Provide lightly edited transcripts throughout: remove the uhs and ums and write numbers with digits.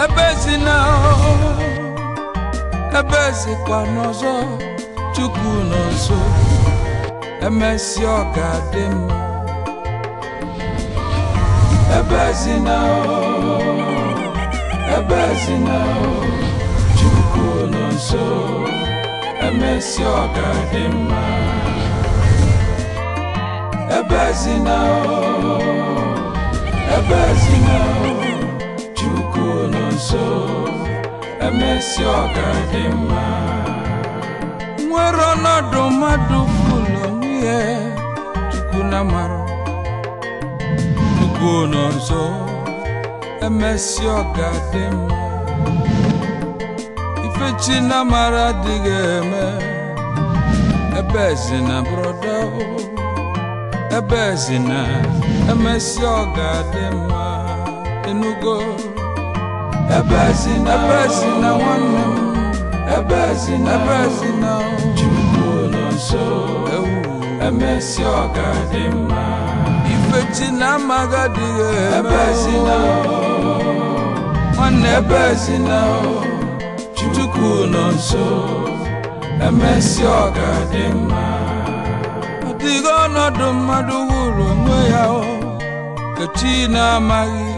ebezina ebezikwa n'ọzọ Chukwu n'ọzọ emesi ọgadị mma ebezina Chukwu n'ọzọ emesi ọgadị mma ebezina Chukwu n'ọzọ emesi ọgadị mma nwere ọnọdụ mmadụ fụlụ onwe Chukwu na mara Chukwu n'ọzọ emesi ọgadị mma ifechi na mara adịghị eme ebezina broda ebezina emesi ọgadị mma enugo ebezina nwanne m ebezina Chukwu n'ọzọ emesi ọgadị mma ifechi na amaghị adịghị eme ebezina nwanne ebezina Chukwu n'ọzọ emesi ọgadị mma adịghị ọnọdụ mmadụ wuru onwe ya ka chi na-amaghị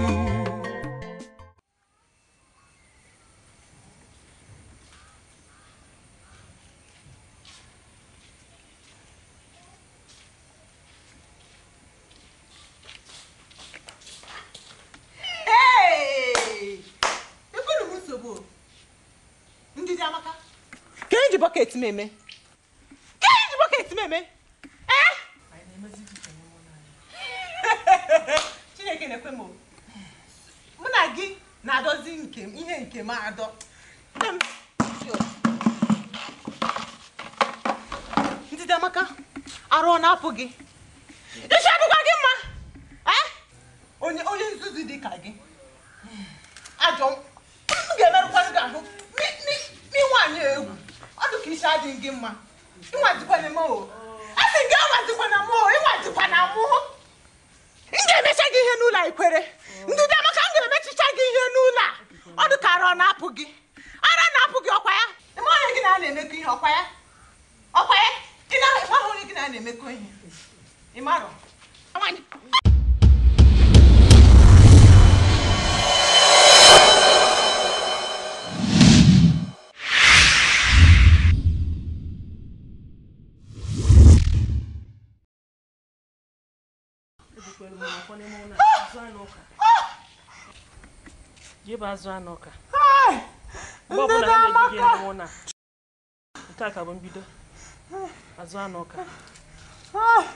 bucket meme. Get the bucket meme. Eh? Chineke na kwemo. Muna gi na dozi nkem ihe nkem ado. Ndi damaka aro na apu gi. Ishabu kwa gi ma. Eh? Onye nzuzu di ka gi. Ajo. Ngemeru kwa nga ho. Mi wanye egwu. Odu kisha di ngi mma. Iwa dikwa na mo. Asi ngi wa dikwa na mo, iwa dikwa na mo. Nge mecha gi ihe n'ụlọ ikwere. Ndi dị amaka nge mechicha gi ihe n'ụlọ. Odu ka ara na apụ gi. Ara na apụ gi ọkwa ya. Ime onye gi na na-emekọ ihe ọkwa ya. Ọkwa ya. Ina ịma onye gi na na-emekọ ihe. Imaro. Amani. Give us one knocker. Hi! Attack a bombido. As one knocker. Ah!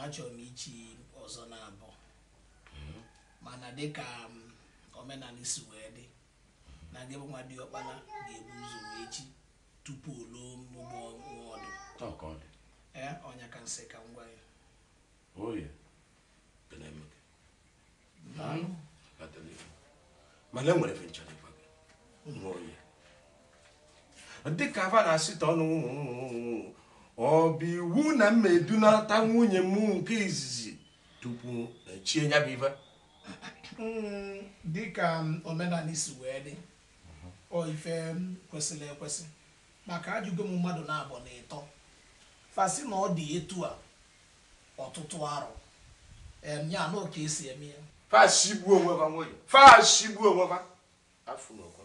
achọrọ m ichi ọzọ na-abụ mana dịka omenala si wee dị na gị bụ nwa diọkpala ga-ebu ụzọ wee chi tupu o loo mmụọ ọdụ ọnya ka nsị ka ngwa ya mana enwere efe nchara ịgwa gị nwa oyi dịka ava na-asị ta ọnụ ọ bụ iwu na mma edunata nwunye m nke izizi tupu chie nya bụ ife dịka omenala si wee dị ọ ife kwesịrị ekwesị maka ajụgo m mmadụ na-abọ na ịtọ fasị na ọ dị etu a ọtụtụ arọ ya na oke esi eme ya fashigbu onwe ha nwoye fashigbu onwe ha afụ n'ọkwa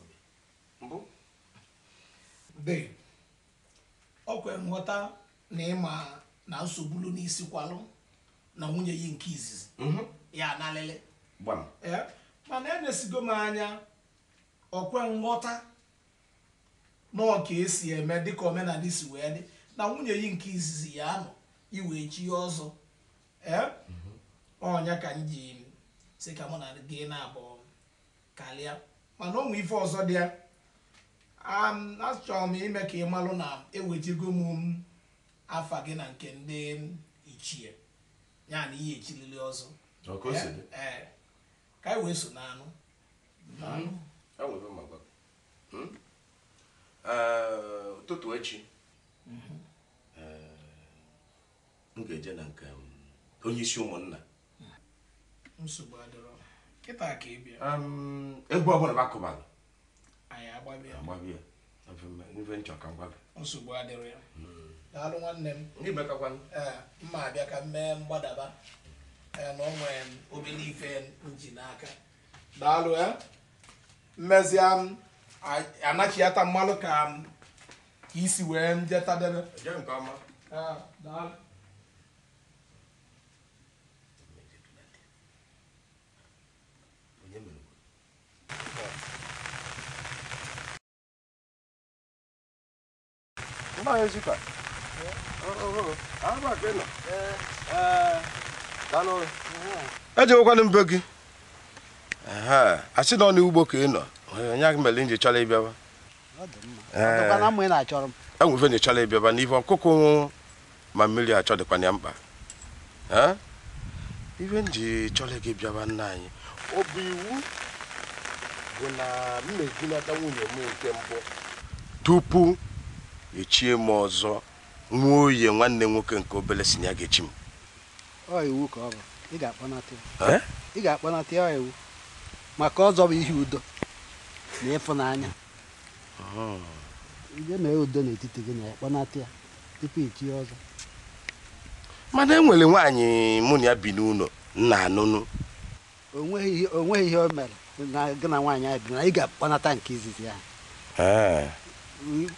mbụ be ọkwe nghọta na ịma na nsogbulu n'isi kwalụ na nwunye yi nke izizi ya n'alele mana enesigo m anya ọkwe nghọta na ọka esi eme dịka omenala si wee dị na nwunye yi nke izizi ya anọ iwe chi ọzọ ọnya ka m ji si ka mụ na gị na-abụọ karịa mana ụmụ ife ọzọ dị ya achọrọ m ime ka ị malụ na ewejego m afa gị na nke ndị ichie ya na ihe echilili ọzọ ka anyị wee so n'anụ ụtụtụ echi m ga-eje na nke onye isi ụmụnna nsogbu adịrọ kịta ka ị bịa egwu ọbụla bakụbalụ anyị agbabịa ife nchọ ka ngwa nsogbu adịrọ ya daalụ nwanne m mma abịa ka m mee mgbadaba na o nwere obere ife nji n'aka daalụ ya mmezia anachiata mmalụ ka isi wee njetadebe daalụ ejewekwanụ mbe gị asị na ọ n'ugbo ka ị nọ onye gị mere nji chọrọ ịbịaba enwefe nji chọrọ ịbịaba n'ife ọkụkụ ma mmiri achọ dịkwana ya mkpa ife nji chọrọ gị bịaba nna anyị ọ bụ iwu bụ na m na-edunata nwunye m nke mbụ tupu echie m ọzọ nwa oye nwanne nwoke nke obele si ya ga-echi m iwu ka ọ bụ ị ga-akpọnata ya iwu maka ọzọ bụ ihe udo na ịfụnanya ije mee udo n'etiti gị na akpọnata ya tupu ichi ọzọ mana enwere nwaanyị mụ na ya bi n'ụlọ nna anụnụ onweghị ihe o mere na gị na nwaanyị anyị bi na ị ga-akpọnata nke izizi ya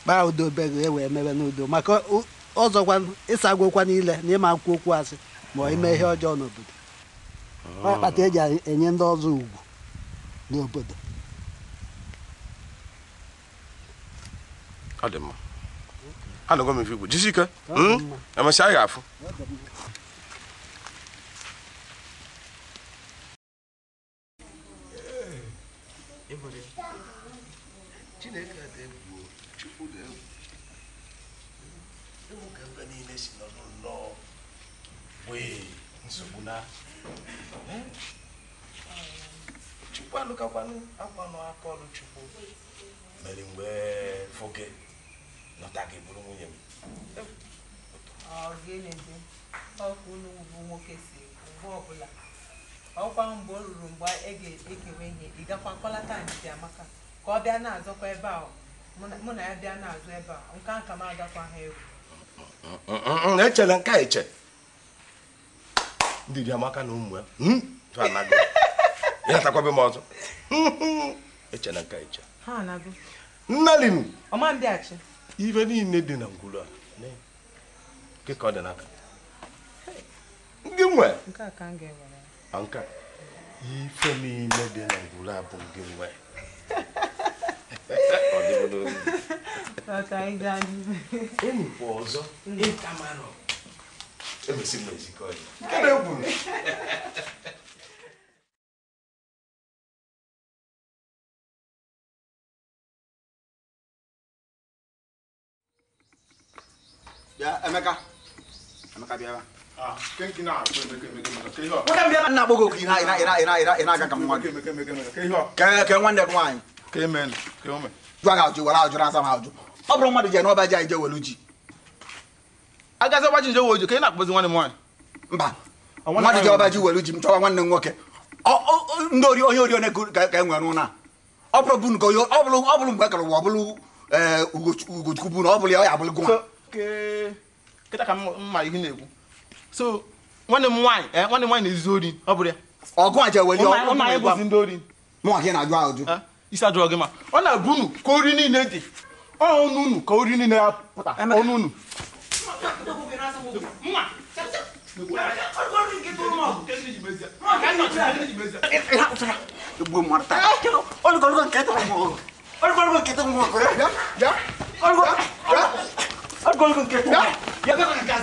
kpaa udo be gị wee mebe n'udo maka ọzọkwa ịsagwokwa niile na ịma akwụkwọ okwu asị ma ime ihe ọjọọ n'obodo ọ kpata eji enye ndị ọzọ ugwu n'obodo ọ dị mma anọgọ m ife igwu jisi ike emesịa anyị ga-afụ Chineke ga-egwu Chukwu ga-egwu ewu ka mgbe niile si nọ nnọọ wee nsogbu na Chukwu alụkakwanụ akwanụ aka ọrụ Chukwu mere mgbe foge nọta gị bụrụ nwunye m gịnịzi ọkụ unu bụ nwoke si mgbe ọbụla ọkwa mgbe o ruru mgbe ekewe ihe ị gakwa kpọlata Ndidi Amaka ka ọ bịa na-azọkwa ebe a mụ na ya bịa na-azụ ebe a nke a ka m agakwa ha egwu echela nke a eche Ndidi Amaka na ụmụ ya ya takwabe m ọzọ echela nke a eche ha anago nnalinu ọma mbịachi ife niile dị na ngwuru a nke ka ọ dị n'aka gị nwe nke a ka m ga-ewere nke ife niile dị na ngwuru a bụ gị nwe enwekwa ọzọ ịkamanụ emesi m ezikọ ya nke na-egwu ya Emeka bịara kenki na-akpọ emeka ke ihe ọ nwoke bịara nna agbogo okwu ị na-aga ka nwa gị ke nwanne gị nwaanyị ka emen ke ome jụọ ga ajụ were ajụ asa m ajụ ọ bụrụ mmadụ je n'ọba ji anyị je welu ji agazi ọgbaji nje wojo ka ị na-akpọzi nwanne m nwaanyị mba mmadụ je ọba ji welu ji m chọwa nwanne m nwoke ndị onye oriọna ka e nwere ụna ọ bụrụ bụ nke ọ bụrụ mgbe e kere ụwa ọ bụrụ ugochukwu bụ na ọ bụrụ ya ọ ya abụrụ gụnwa kịta ka mma ihe na-ekwu so nwanne m nwaanyị na-ezu ori ọ bụrụ ya ọgụ a je weli ọ na-ebuzi ndị ori mụnwa ka ị na-ajụ ajụ isi ajụọ gị ma ọ na-abụ unu ka ori niile dị ọnụ unu ka ori niile ya pụta ọnụ unu egbuo mmadụ taa olugologo nke tara nwa ọgụ olugologo nke tara nwa ọgụ ya olugologo nke tara ya bịa ka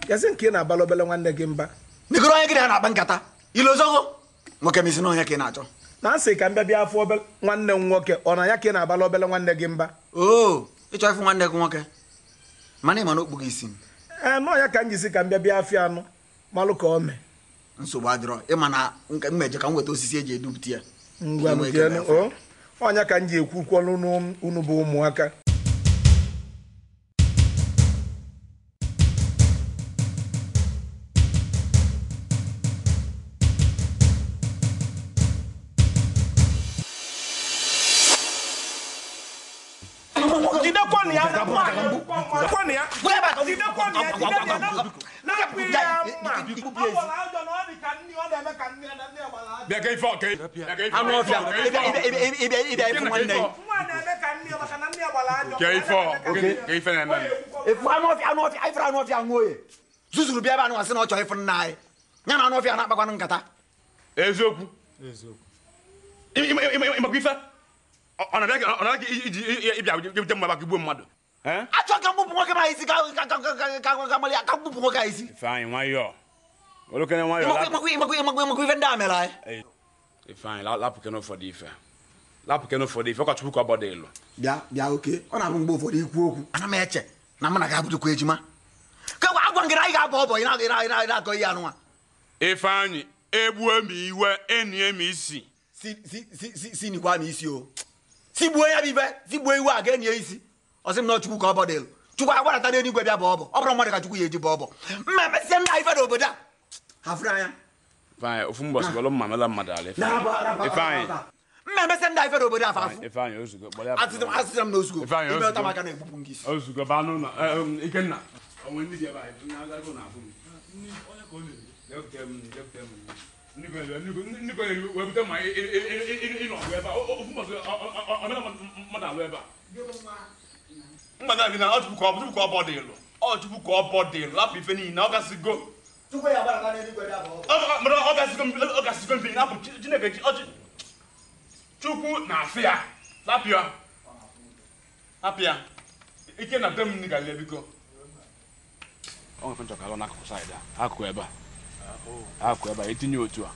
gasị nke na-abalụ obele nwanne gị mba nigoro onye gị na-akpa nkata ilozogo nwoke m isi na onye ka ị na-achọ na nsị ka m bịa afọ obele nwanne m nwoke ọ na ya ka ị na-abalụ obele nwanne gị mba oo ịchọ ịfụ nwanne gị nwoke mana ị ma na okpu gị isi nọ ya ka m jisi ka m bịa afịa anụ malụ ka o mee nsogbu adịrọ ịma na mmeje ka m weta osisi eji edupụta ya ngwa m onye ka m ji ekwukwọlụ unu bụ ụmụaka zuzuru bịa ebe a na-asị na ọ chọrọ ịfụ nna anyị ya na anụ ọfịa na-akpakwanụ nkata eziokwu ịmakwa ife ọ na-abịa iji ịbịa jepụta mma maka igbu mmadụ achọ ka mgbupụ nwoke ma isi ka mgbupụ nwoke a isi Ifeanyị nwayọọ olokene nwayọọ ịmakwa ife ndị a mere anyị Ifeanyị lapụkene ụfọdụ ife ọkachukwu ka ọ bọdụ ịlụ bịa oke ọ na-abụ mgbe ụfọdụ ikwu okwu ana m eche na mụ na gị abụdụkwa ejima ka agwa ngịrị anyị ga-abọ ọbọ ị na-akọ ihe anụnwa Ifeanyị egbuo m iwe enie m isi si nikwa m isi o si gbuo ya bụ ife si gbuo iwe a ga-enye isi ọ sị m na chukwu ka ọ bọdụ ịlụ chukwu agwarata n'eluigwe bịa bụ ọbọ ọ bụrụ mmadụ ka chukwu ya eji bụ ọbọ mma emesie ndị ife n'obodo a hafụrụ anya Ifeanyị ofu mbọsị bọlụ mma mela mmadụ ala Ifeanyị mma emesie ndị ife n'obodo a fafụ Ifeanyị ozugbo asịsị m na ozugbo ime ọta maka na egbupụ nke isi ozugbo ba n'ụlọ Ikenna onwe ndị dị ebe anyị na-agago na-abụ m onye ka ọ na-eri ndị kwenyere wepụta ma ịnọ ọgụ ebe a ofu mbọsị ọmena mmadụ alụ ebe a mgbada gị na ọ chukwu ka ọ bọdụ ịlụ ọ chukwu ka ọ bọdụ ịlụ lapụ ife niile ọ gasịgo ọ gasịgo mbi na-apụ Chineke ọchị chukwu na-afị ya lapụ ya ike na tem ndị ga-ele biko ọ nwefe nchọ ka alụ n'akụkụ saịdị a akụkụ ebe a etinye otu a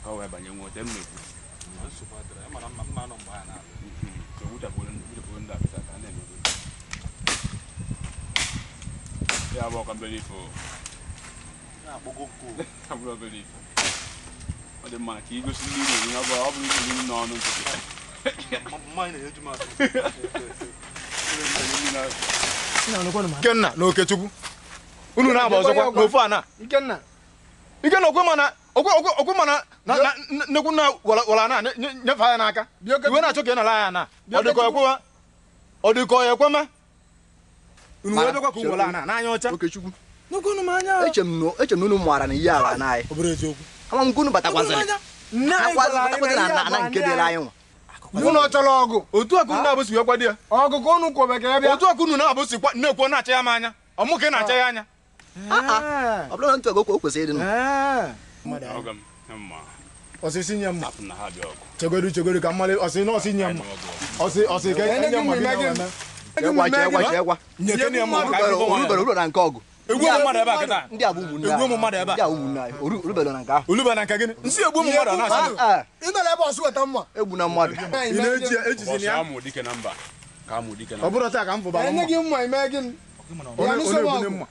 ka ọ wee banye nwe ote mmekwu ya bụ ọka mbere ifo ọ dị mma ka igosi ndị iri ọ bụrụ iri n'ọnụ Ikenna na Okechukwu unu na-agba ọzọkwa n'ofu ana Ikenna okwe mana nnekwu nna wara na nyefe anya n'aka iwe na-achọ ka ị nara anya na ọ dịka ya ekweme unu wee bịakwa ka unu wara ana n'anya ọcha Okechukwu eche m na unu mụara na ihe ala na anyị ọ bụrụ eziokwu ama m ka unu batakwazịrị na nke dịrị anyị nwa unu chọrọ ọgụ otu a ka unu na-abụsi wee kwado ya ọgụ ka unu kwebe ka ya bịa otu a ka unu na-abụsi na-ekwo na-acha ya m anya ọmụ ka ị na-acha ya anya ọ bụrụ na ntụ o kwesịrị ịdị ọsịsị nye mma chegodu ka mmalị ọsị na ọsị nye mma ọsị ka enye mma ụlọ na nke ọgụ egwu mmadụ ebe a kịta ndị a bụ ụmụnne anyị olubelo na nke ahụ olube na nke gịnị nsị egbu mmadụ na-asị ịnara ebe ọsụ weta mma egbu na mmadụ ị na-eji ejizi ya ọ bụrụ taa ka m fụbara enye gị mma ime gịnị onye ebune mma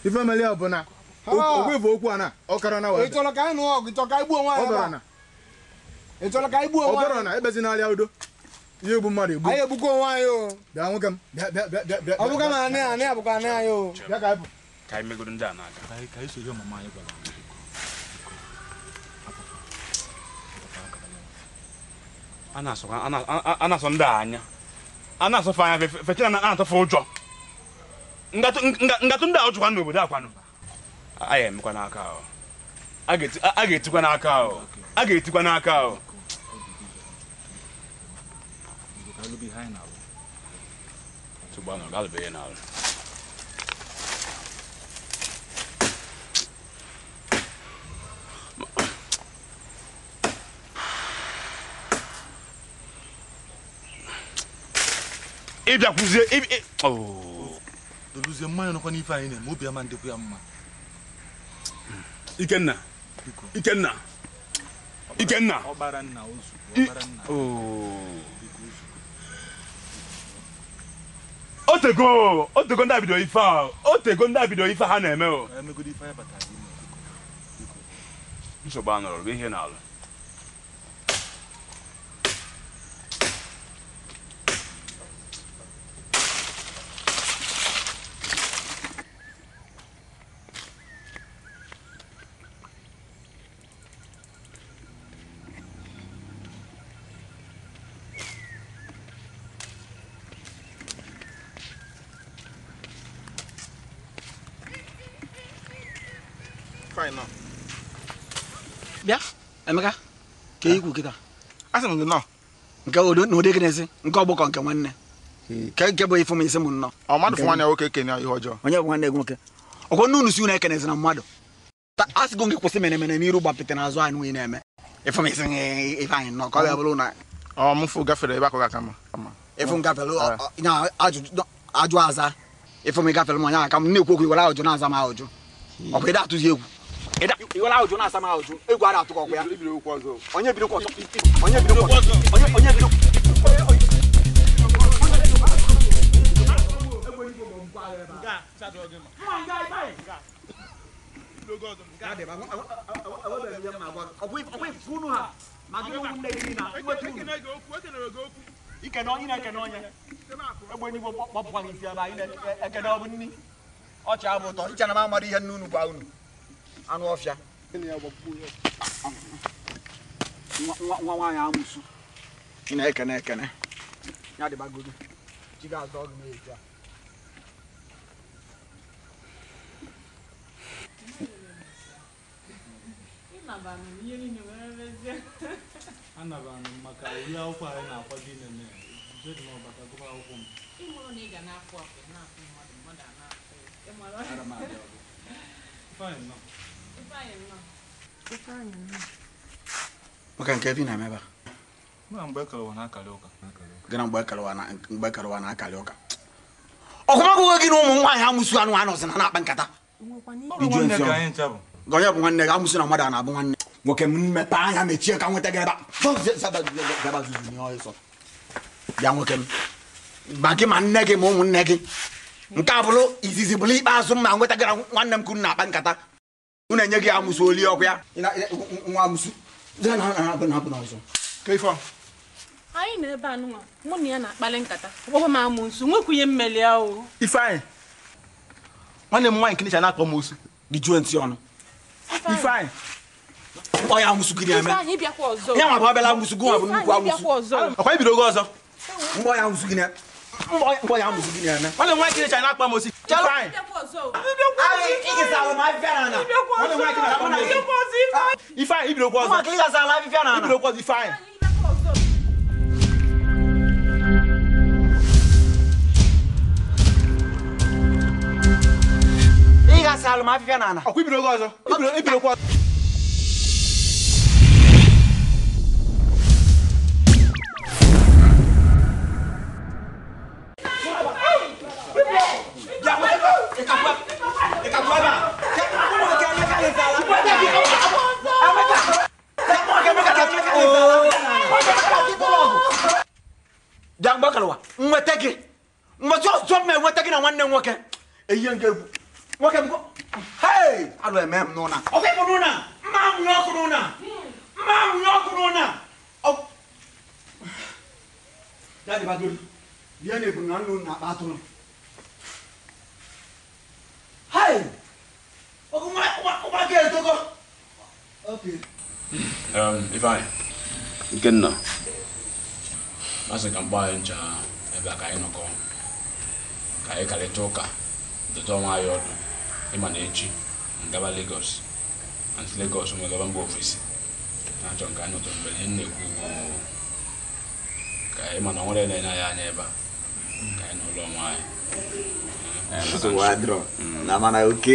ife meli ọ bụ na ogwe bụ okwu a na ọkara na ị chọrọ ka anyị nụọ ọgụ chọrọ ka anyị gbuo onwe anyị ị chọrọ ka anyị gbuo onwe anyị na ebezi n'alịa udo ihe egbu mmadụ egbu anyị egbukwa onwe anyị o bịa nwoke m bịa ọ bụga na anị abụkwa anị anyị o bịa ka anyị pụ ka anyị megoro ndị a n'aka ka anyị soro mama anyị gwara a na-asọ ndị anya a na-asọfe anya fechina na-atọfe ụjọ ngatụ ndị a ụjọkwa n'obodo akwanụ a ya emekwa n'aka ahụ a ga-etikwa n'aka ahụ a ga-etikwa n'aka ahụ tụgbanụ galụbeghị n'alụ ịbịakwuzie dozie mmanya nọkwa n'ife anyị na-eme obi ama ndekwa ya mma Ikenna otego ndị abido ife a otego ndị abido ife ha na-eme o nsogbu anọrọ bụ ihe n'ala bịa Emeka ka ikwu kịta asị m gị nọ nke n'ụdị gịnịsị nke ọgbụkọ nke nwanne ka nke bụ ifu m isi m nnọọ ọ mmadụ fụ nwanne nwoke ekene ihe ọjọọ onye bụ nwanne gị nwoke ọkwa nnu si unu ekenezi na mmadụ asị gị kwụsị mere mere n'iru gbapịtị n'azụ anyị nwee na-eme ifu m isi ife anyị nnọọ ka ọ bịa bụrụ na ọ mụfụ gafere ebe akọ ga kama ifu m gafere ajụ aza ifu m gafere m onye aka m na-ekwu okwu iwere ajụjụ na-aza m ajụjụ ọ bụ ịda atụzi egwu iwere ajụjụ na-asa m ajụjụ egwu ara atụ ọkwa ya onye bidokwa ọzọ onye bidokwa ọzọ onye bidokwa ike na onye na-ekene onye egbe n'igbo kpọpụkwa gị isi ebe anyị na-ekene ọ bụ nni ọchị abụ ụtọ iche na m amara ihe nne unu gwa unu anụ ọfịa nwa nwaanyị amụsụ ị na-ekene ekene ya dịbagodo chi ga-azụ ọgụ na-eji a anabana maka uri akwụkwọ anyị na-akwado inene jedi ma ọbata gụba akwụkwọ m ịmụrụ na ị ga na-afụ afụ na-afụ mmadụ mmadụ a na-afụ maka nke ebe na-emeba mgbe ekelewa na-akali ụka gịna mgbe ekelewa na-akali ụka ọkụmagụgo gị na ụmụ nwaanyị amụsụ anụ anụ sị na na-akpa nkata onye bụ nwanne gị amụsụ na mmadụ a na-abụ nwanne nwoke m mepe anya mechie ka nweta gị ebe bịa nwoke m ma gị ma nne gị ma ụmụnne gị nke a bụrụ izizi bụrụ ikpeazụ ma nweta gị na nwanne m kwuru na-akpa nkata unu enye gị amụsụ oli ọkụ ya nwa amụsụ anyị na-ebe anụnwa mụ na ya na-akpali nkata ọkpọkwa m amụsụ nwekwunye mmeli ahụ Ifeanyị nwanne m nwaanyị kenicha na-akpọ m osu dị juo ntị ọnụ Ifeanyị ọ ya amụsụ gị na-eme ya nwa bụ ọbịala amụsụ gị nwa bụ nnukwu amụsụ ọkwa ibido oge ọzọ mgbọ ya amụsụ gị na-eme nwanne m nwaanyị kenicha na-akpọ m osu Ifeanyị ibidokwa ọzọ ibidokwa ọzọ Ifeanyị ị ga-asa alụ ma afịfịa n'ala ọkwa ibidokwa ọzọ ibidokwa ọzọ bịa mgbakalụwa nweta gị mgbochi ọzọ m enweta gị na nwanne nwoke eyihe nke egwu nwoke m hei alụ eme m n'ụna ọkụ ịbụ n'ụna mma nwunye ọkụ n'ụna mma nwunye ọkụ n'ụna ya dịbagoro bịa na ebu na nnu na akpa atụrụ hei ọkụ nwa gị etogo Ifeanyị Ikenna asị ka mgbe anyị ncha ebe a ka anyị nọkọ ka anyị karịta ụka dọta ọnwa anyị ọdụ ịma na echi ngaba Lagos and Lagos nwegaba mba ofesi na-achọ nke anyị ụtọ mgbe ihe na-ekwu ugwu ka anyị ma na nwere na-enye anyị anya ebe a ka anyị n'ụlọ nwa na mana oke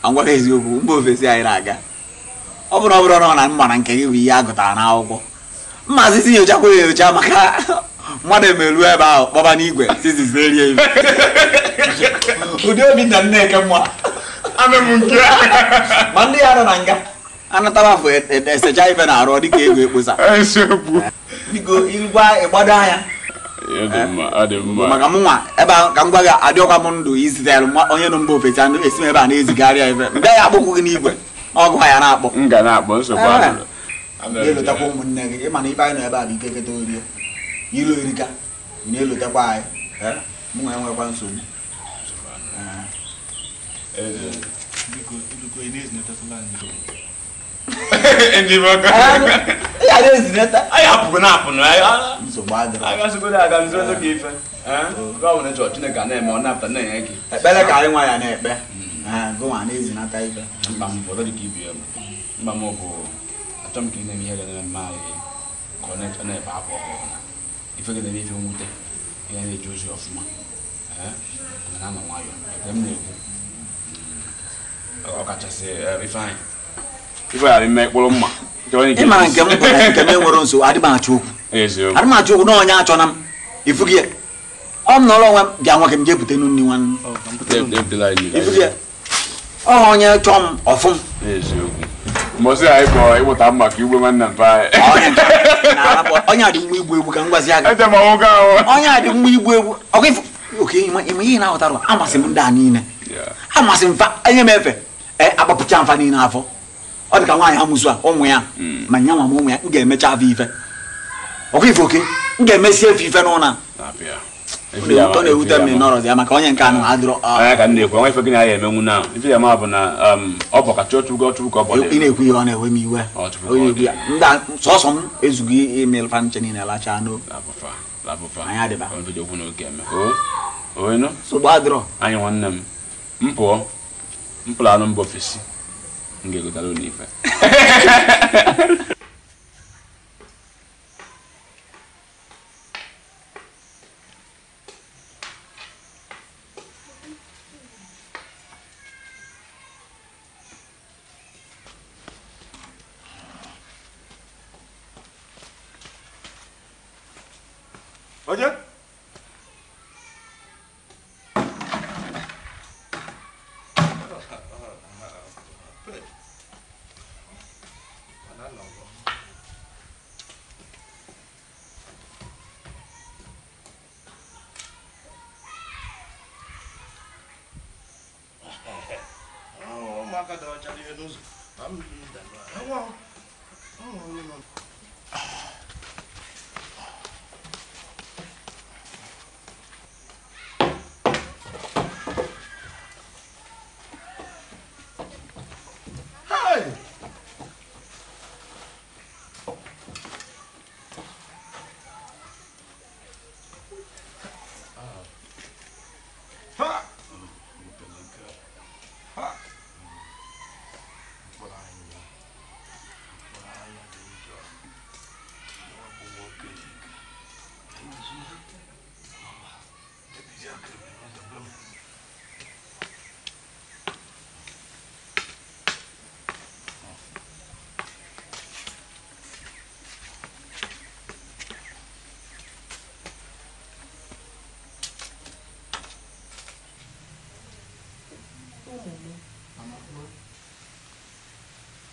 angwara eziokwu mba ofesi anyị na-aga ọ bụrụ na mma na nke gị bụ ihe a gụtara n'akwụkwọ mmazi si nyochakwa enyocha maka mmadụ emeruo ebe ahụ kpọba n'igwe sizizerie ibe ụdị obi na Nneke mma ma ndị ya nọ na nga anataba afọ esecha ibe na-arụ dịka ego ekposa biko irugwa ịgbado anya maka mụnwa ebe ahụ ka m gwa gị adịọkwa m ndụ izitere onye nọ mba ofesi esi m ebe a na-ezigharịa ibe mbịa ya akpụkwụ gị n'igwe ọgụ ya na-akpọ m ga na-akpọ nsogbu adịrọ na-elotakwa ụmụnne gị ịma na ibe anyị nọ ebe a bụ ike keta orie ilu erika na-elotakwa anyị mụ nwa enwekwa nsogbu anyị hapụgo na-apụ nsogbu adịrọ agasịgodo aga nzụ ka ife gọvanọ chọọ Chineke na-eme ọ napụta na-enye gị ekpere ka anyị nwa ya na-ekpe gụnwa na-ezinata ife mkpa m bụ dị ka ibi ya mkpa m bụ achọ m ka ị na-eme ihe ga-eme mma anyị ka ọ na-ebe akwa ọhụrụ na ife ga na-eme ife mwute ihe na-eji ozi ọfụma na anọ nwayọ ebe m na-ekwu ọkachasị ife anyị ife ghara ime mkpụrụ mma ịmara nke m bụ na nke m enwere nsogbu adịmachi okwu na onye achọ na m ifu gị ọ m nọrọ onwe m bịa nwoke m jee bute nri nwanne ifu gị ọ onye chọọ m ọfụ m mbọsị anyị kpọrọ ịmụta mma ka igwe nwanne mpe anyị onye a dị mma igbu egwu ka m gwazi aga onye a dị mma igbu egwu oke ime ihe na-ahụtara amasị m ndị a niile amasị m fa enye m efe agbapụcha mfa niile afọ ọ dị ka nwaanyị amụsụ a ụmụ ya ma nya nwa m ụmụ ya m ga-emecha afọ ife ọkwa ife oke m ga-emesi efe ife n'ụlọ ọ na-ewute m nọrọzi ya maka onye nke anụ adịrọ anya ka m na-ekwu nwa ife gị na ya emenwu na ife ya ma bụ na ọ bụ kacha ọchụgụ ka ọ bụ ị na-ekwu ihe ọ na-ewe m iwe sọsọ m ezughị imelfa nche niile lacha n'o anyị adịba nsogbu adịrọ anyị nwanne m pụọ mpụrụ anụ mba ofesi m ga-egotara ụlọ ife Oye.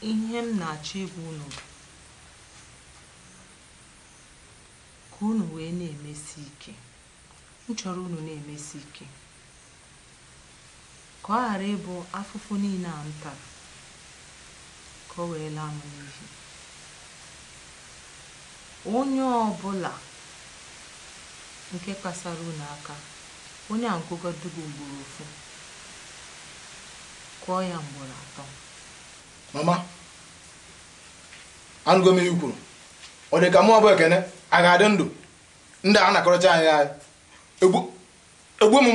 ihe m na-achọ ịgwa unu ka unu wee na-emesi ike m chọrọ unu na-emesi ike ka ọ ghara ịbụ afụfụ niile a m tara ka o wee laa m n'ihi onye ọbụla nke kpasara unu aka onye a nkụgodugo ugboro ofu kụọ ya mgboro 3 mama anụgo m ihe kwuru ọ dị ka mụ bụ Ekene a ga-adị ndụ ndị a na-akọrọcha anyị anyị egbu m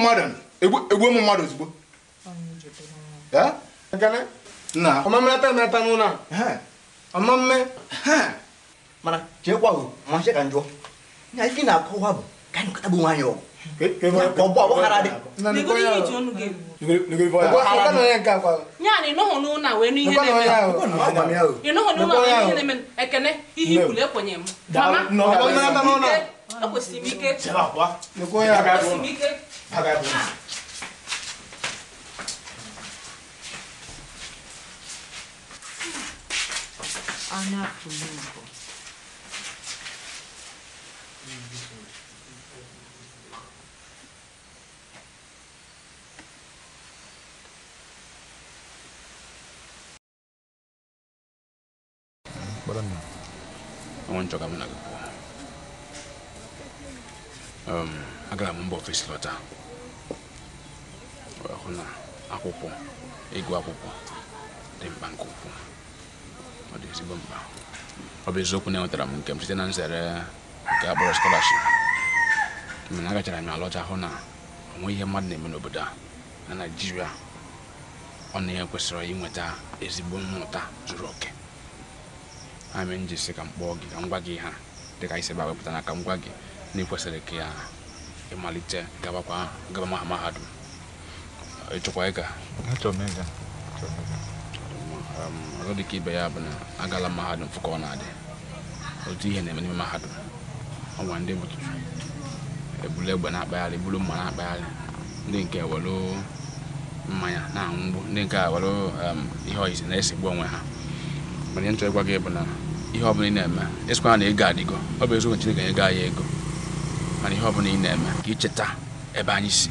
mmadụ ozugbo Ekene nna ọmameta emeta n'ụlọ ọmamme mana chekwa o masị ka njọ ya ife na-akọwa bụ ka anyị kọta bụ nwaanyị ọgụ ọgbọ ọgbọghara dị ya na ịnọghọ n'ụlọ a wee nụ ihe na-eme Ekene ihe ikwulu ekwenye m mama ekwesịrị m ike anya pụrụ ugo Onwe nchọga m na gị pụọ. Agara m mba ofesi lọta. Hụ na akwụkwọ, ịgụ akwụkwọ dị mkpa nke ukwuu. Ọ dị ezigbo mkpa. Ọ bụ eziokwu na enwetara m nke m site na nzere nke a kpọrọ scholarship. Mana agachara m alọcha hụ na onwe ihe mmadụ na-eme n'obodo a na Naịjirịa ọ na ihe kwesịrị inweta ezigbo mmụta zuru oke. Anyị m jisi ka m kpọọ gị ka m gwa gị ha dịka isi ebe wepụta na ka m gwa gị na ị kwesịrị ka ya ịmalite gaba mahadum. Ịchọkwa ịga? Achọrọ m ịga. Ọzọ dịka ibe ya bụ na agala mahadum fụ ka ọ na-adị. Otu ihe na-eme n'ime mahadum. Ọ nwa ndị bụtụtụ ebulu egbe na-akpagharị, ebulu mma na-akpagharị, ndị nke ewelu mmanya na-aṅụgbu, ndị nke ewelu ihe ọyịsị na-esigbu onwe ha. Mana ihe nchọrọ ịgwa gị bụ na ihe ọbụla ị na-eme ịsịkwa na ego adịgo, ọ bụ eziokwu Chineke ego anyị ego, mana ihe ọbụla ị na-eme ka icheta ebe anyị si,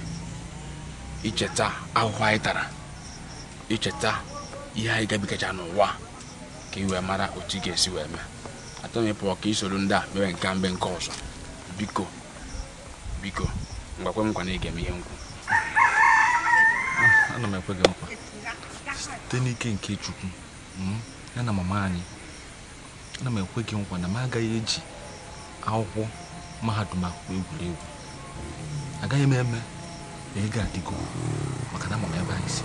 icheta ahụhụ anyị tara, icheta ihe anyị gabigacha n'ụwa ka ị wee mara otu ị ga-esi wee mee. Atọ m ịpụọ ka isoro ndị a mewe nke mgbe nke ọzọ. Biko ngwakwe m nkwa na ị ga-eme ihe nkwu. Ana m ekwe gị nkwa site n'ike nke Chukwu ya na mama anyị. Ana m ekwe gị nkwa na m agaghị eji akwụkwọ mahadum akwụkwọ egwuregwu. Agaghị m eme na ego adịgo maka na ama m ebe anyị si,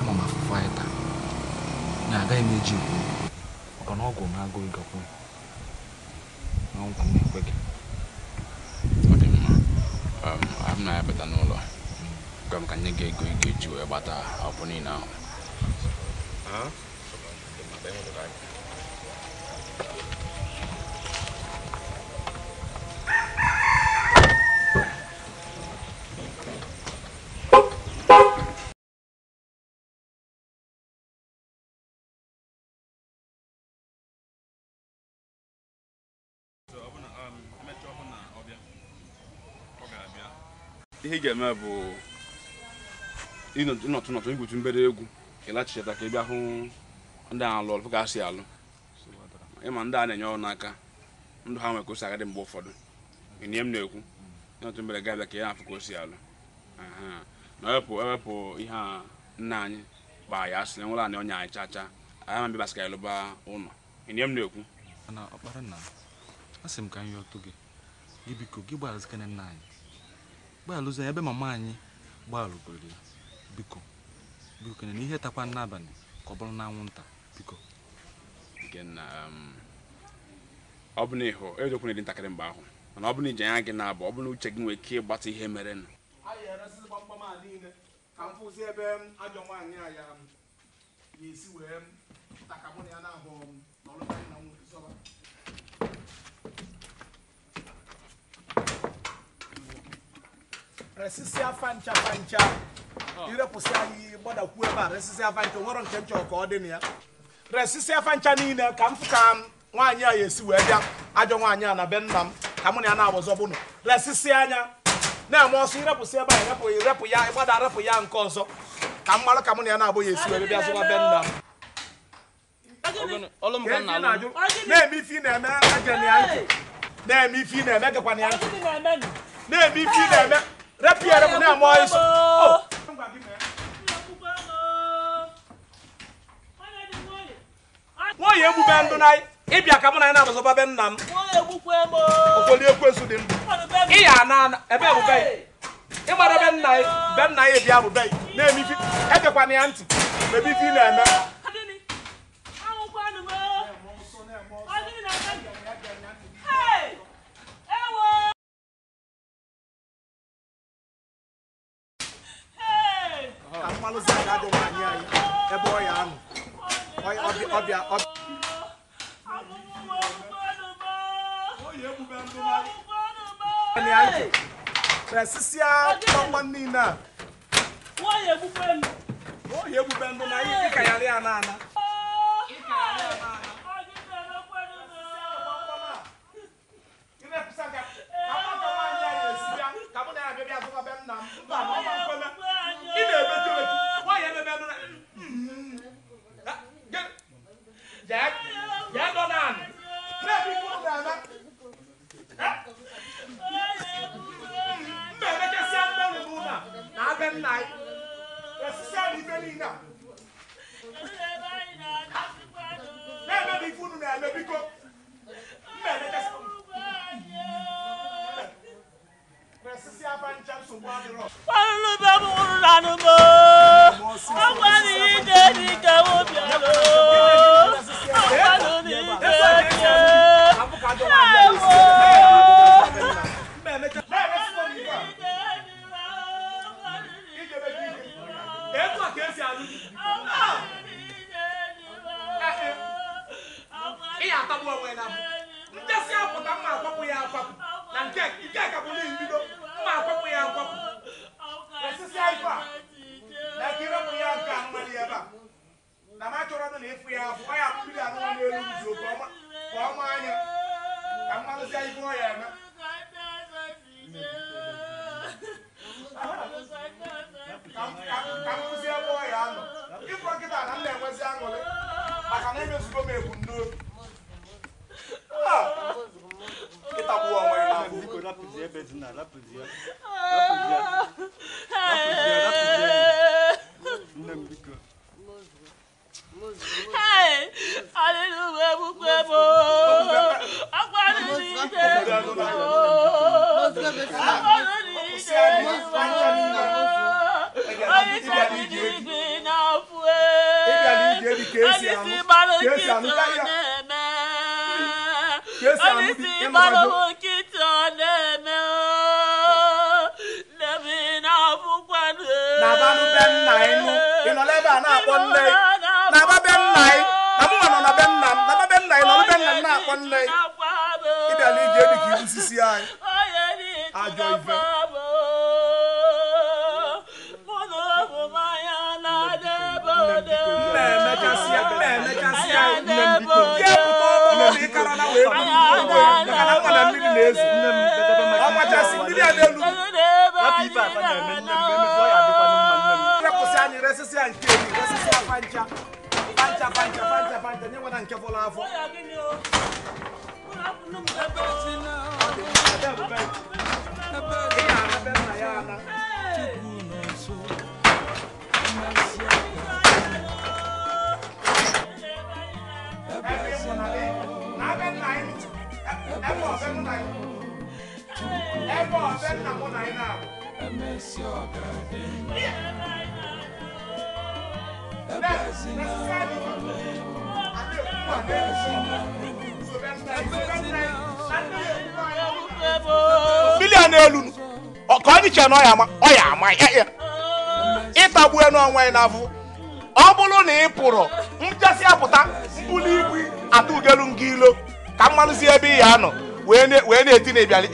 ama m afụfụ anyị taa, na agaghị m eji ekwu maka na ọgwụ m agụụ ịgakwu na nkwa m na-ekwe gị. Ọ dị mma. Abụ na ya bata n'ụlọ gwa m ka nye gị ego ị ga-eji wee gbata akwụkwọ niile ahụ. Ihe ị ga-eme bụ ịnọtụ igwutu mbere egwu ka ịlachichata ka ị bịa hụ ndị a alụ ọlụ ka ha si alụ. Ịma ndị a na-enye ọrụ n'aka ndụ ha nwere ka o si agadị mgbe ụfọdụ. Ihe m na-ekwu ịnọtụ mbere ga-abịa ka ya afụ ka o si alụ. Na ewepụ ihe a nna anyị gbaa ya asị enwere anị ọnya anyị chacha anyị ma mbịbasị ka ya lụba ụlọ. Ihe m na-ekwu. Mana ọkpara nna asị m ka anyị ọtụ gị biko gị gbalụzikene nna anyị gbalụzi ebe mama anyị gbalụgoro ya biko kene na ihe takwa n'abalị ka ọ bụrụ na anwụnta biko. Nke na ọ bụ na ịhụ ejekwu na-edi ntakịrị mgbe ahụ, mana ọ bụ na ije anya gị na-abụ ọ bụ na uche gị nwere ike ịgbata ihe mere nụ. Anyị eresizi gbamgbam a niile ka m fụzi ebe ajọ nwaanyị a ya esi wee taka mụ na ya na-abụ n'ọlụta anyị na nwoke zọba. Resisi afa ncha irepụsị anyị gbadakwuo ebe a resisi afa ncha nwere nke nchọ ka ọ dị na ya. Resisi afa ncha niile ka m fụ ka nwaanyị a ya esi wee bịa ajọ nwaanyị a na be nna m ka mụ na ya na-agbọzọ bụnụ resisi anya na-eme ọsọ irepụsị ebe a irepụ ya ịgbada arepụ ya nke ọzọ ka m mara ka mụ na ya na-abụ ya esi wee bịa zụwa be nna m. Na-eme ife ị na-eme egene ya ntị, na-eme ife ị na-eme gekwana ya ntị, na-eme ife ị na-eme repụ ya repụ na-eme ọsọ. Nwaanyị egbube ndụ na ịbịa ka mụ na ya na-abụzọba be nna m okoli ekwensu dị ndụ ịya na ebe ebube ịgbara be nna ya bịa bụbe na-eme ife egekwana ya ntị mebe ife ị na-eme. Ka mmalụzi aga ajọ nwaanyị anyị ebe ọ ya anụ ọbịa resisia gbamgbam niile a oyi egbube ndụ na ịkayarị ya n'ana ya dọ na nna anyị esisi anyị ife niile a na-emebi ife unu na-eme biko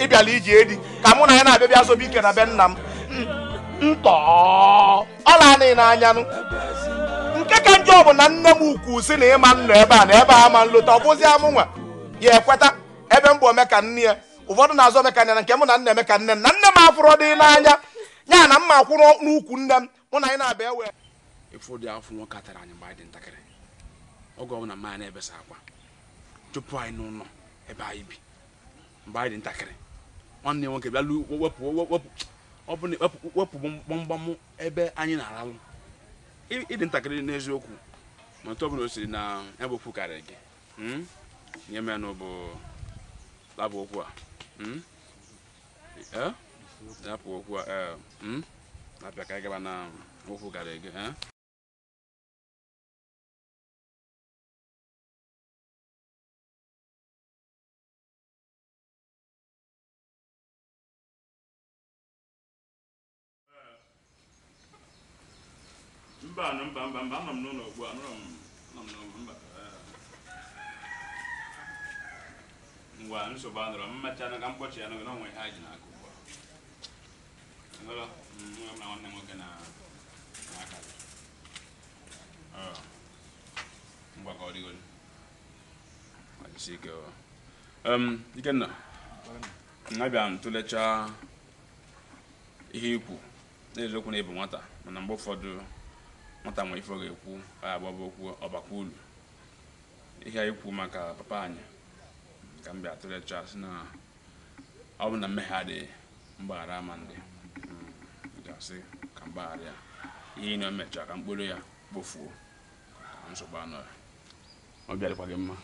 ịbịala iji edi ka mụ na ya na-abịa sobe ike na be nna m ntọ ọla anị n'anyanụ nke ka njọ bụ na nne m ukwu si na ịma nnọ ebe a na ebe a ma nlota ọ bụzi amụnwa ya ekweta ebe m bụ ome ka nne ya ụfọdụ na-azọ ome ka nne na nke mụ na nna eme ka nne na nne m afụrụ dị n'anya ya na mma akwụrụ n'ukwu nne m mụ na anyị na-abịa ewe ụfọdụ afọ nwoke atara anyị mgbe anyị dị ntakịrị oge ọbụla mma anyị na-ebesa akwa chụpụ anyị n'ụlọ ebe anyị bi mgbe anyị dị ntakịrị nwanne nwoke bịa wepụ gbamgbam ebe anyị na-aralụ ịdị ntakịrị n'eziokwu ma ntụ ọbụla o siri na ebe okwu karịrị gị nye menụ bụ labụ okwu a lapụ okwu a napịa ka anyị gaba na okwu karịrị gị mba anọ m n'ụlọ ugbu a ngwa nsogbu anọrọ mmecha na ka mkpọchi ya n'oge n'onwe ha ji n'aka ugbu a na nwanne nwoke na aka ngwa ka ọ dịgoro isi ike Ikenna abịa m tụlechaa ihe ikwu n'eziokwu na ịbụ nwata mana mgbe ụfọdụ nwata nwe ife ọ ga-ekwu agbaba okwu ọbakwa ulu ihe anyị kwu maka papa anyị ka m bịa tụlechaa sị na ọ bụ na mmehie adịghị mgbaghara ama ndị gasị ka mgbaghara ya ihe na emecha ka mkpụrụ ya kpofuo nsogbu anọ ya ọ bịarịkwa gị mma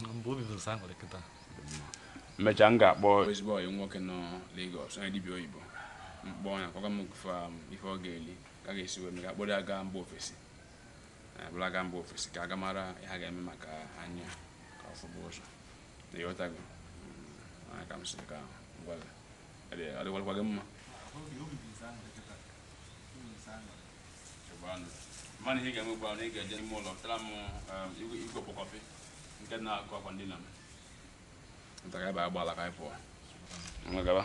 mmecha m ga-akpọ ezigbo ọyị nwoke nọ Lagos onye dibịa oyibo mkpọ ya kwaga m ife ọ ga-eli ka a ga-esi wee ka akpọrọ ya gaa mba ofesi bụla gaa mba ofesi ka aga mara ihe a ga-eme maka anya ka ọ fụba ụzọ na ịghọtago ka m si ka ngwa gị ọ dịkwalịkwa gị mma mana ihe ga-eme ugbu a na ị ga-eje n'ime ụlọ tara m igwe kpọkọpị nke na-akụ akwa ndị na m nta ka ebe agbaala ka anyị pụọ nwa gaba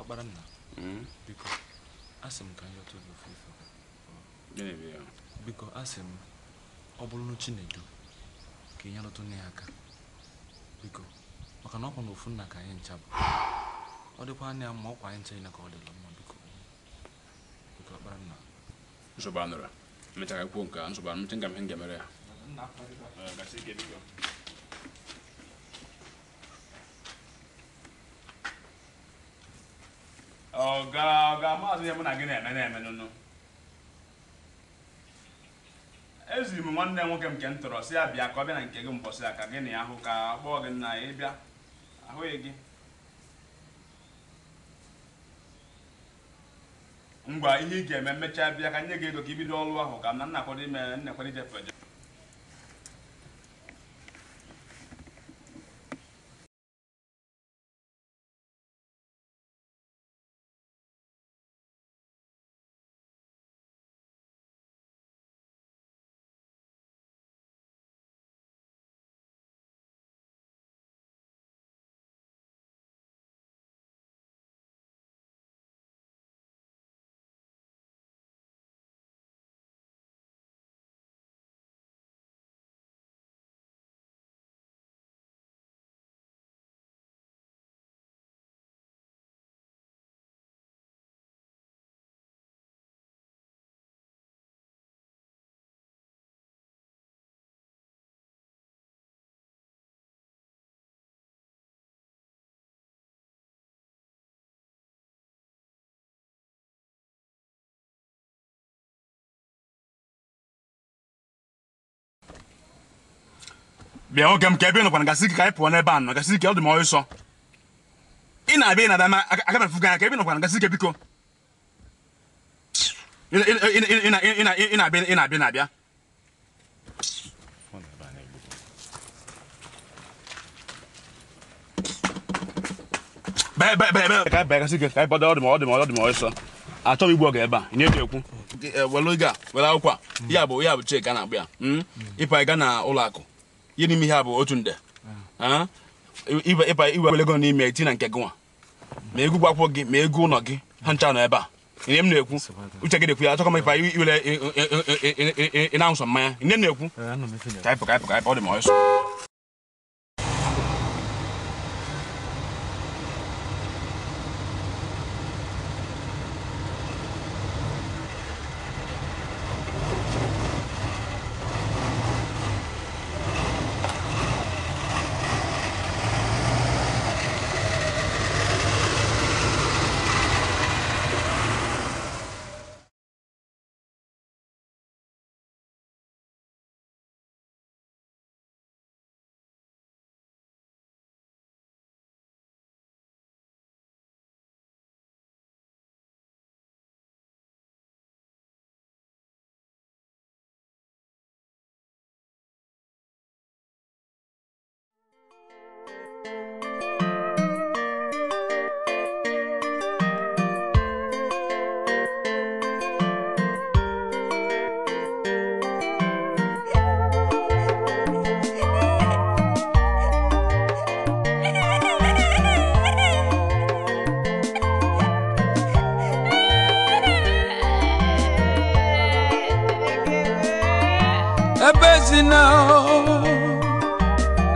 ọkpara nna biko asị m ka anyị ọtụ gị ofu ife gịnị bụ ya biko asị m ọ bụrụ na Chinedu ka ị nyelụtụ nne ya aka biko maka na ọkwa na ofu nna ka anyị ncha bụ ọ dịkwa anya ma ọkwa anyị ncha ka ọ dịla mma biko ọkpara nna nsogbu anụrụ mechara kwuo nke a nsogbu anụ meche nga m ihe ngemere ya gasị ike biko ọ ga-amaazị ihe mụ na gị na-eme nụnụ eziri m nwanne nwoke m nke m tọrọ si ya bịa ka ọ bịa na nke gị mbọsị ya ka gị na ya hụ ka akpọọ gị nna ya ịbịa ahụghị gị ngwa ihe ị ga-eme mechaa bịa ka nye gị ego ka ibido ọrụ ahụ ka m na nnakwado ime nnekwado ijefe eje bịa oge m ka ebe nọkwana gasị ka anyị pụọ n'ebe a nọ gasị ọ dị m ọsọ ị na-abịa na dama aka m efuga ka ebe nọkwana gasị biko ị na-abịa ka anyị gasị ka anyị pụọ ọ dị m ọsọ achọghị igbu oge ebe a ị na-eji ekwu were oge a were akwụkwọ a ya bụ cheki a na-akpụ ya ịpa ịga na ụlọ akụ ihe n'ime ihe a bụ otu nde ịpa iwe ego n'ime eti na nke gị nwa ma ego gbakwụ gị ma ego ụlọ gị ha ncha nọ ebe a ihe m na-ekwu uche gị na-ekwu ya achọkọ m ịpa iwere ị na-ahụsọ mmanya ihe na-ekwu ka ịpụ ọ dị m ọsọ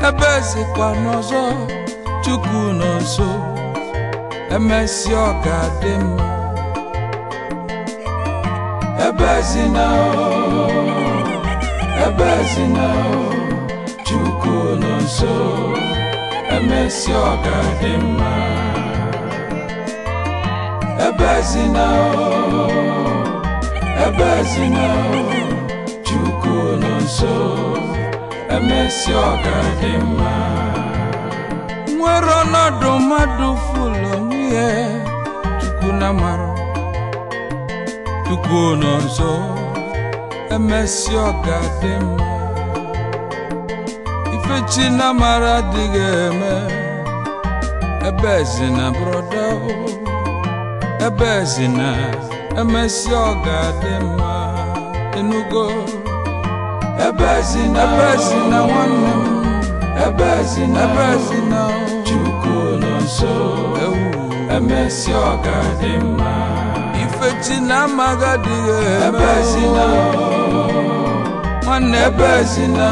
ebezikwa n'ọzọ Chukwu nọ nso emesi ọ ga-adị mma ebezina Chukwu nọ nso emesi ọ ga-adị mma ebezina ebezina Chukwu nọ nso emesi ọ ga-adị mma nwere ọnọdụ mmadụ fụlụ ihe Chukwu na mara Chukwu nọ nso emesi ọ ga-adị mma ifechi na mara adịghị eme ebezina broda ebezina emesi ọ ga-adị mma enugo ebezina nwanne m ebezina Chukwu nọ nso emesi ọ ga-adị mma ifechi na amaghị adịghị eme ebezina nwanne ebezina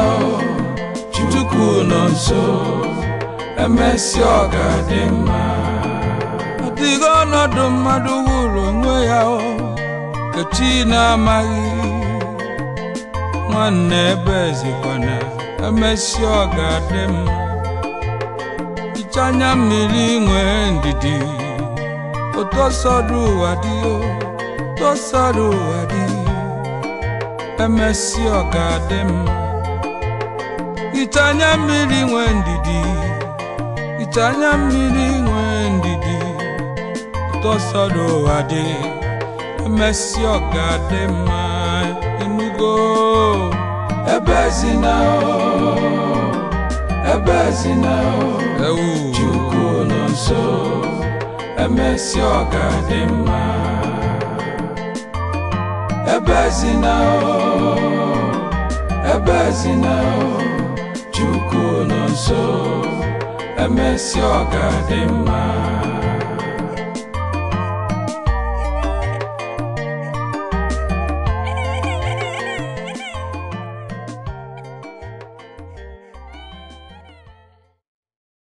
Chukwu nọ nso emesi ọ ga-adị mma adịghị ọnọdụ mmadụ wụrụ onwe ya ka chi na-amaghị nwanne ebezikwana emesi ọ ga-adị mma ichanya mmiri nwee ndidi otosọdụ ụwa dị tosọdụ ụwa dị emesi ọ ga-adị mma ichanya mmiri nwee ndidi ichanya mmiri nwee ndidi otosọdụ ụwa dị emesi ọ ga-adị mma enugo ebezina Chukwu nọ nso emesi ọ ga-adị mma ebezina Chukwu nọ nso emesi ọ ga-adị mma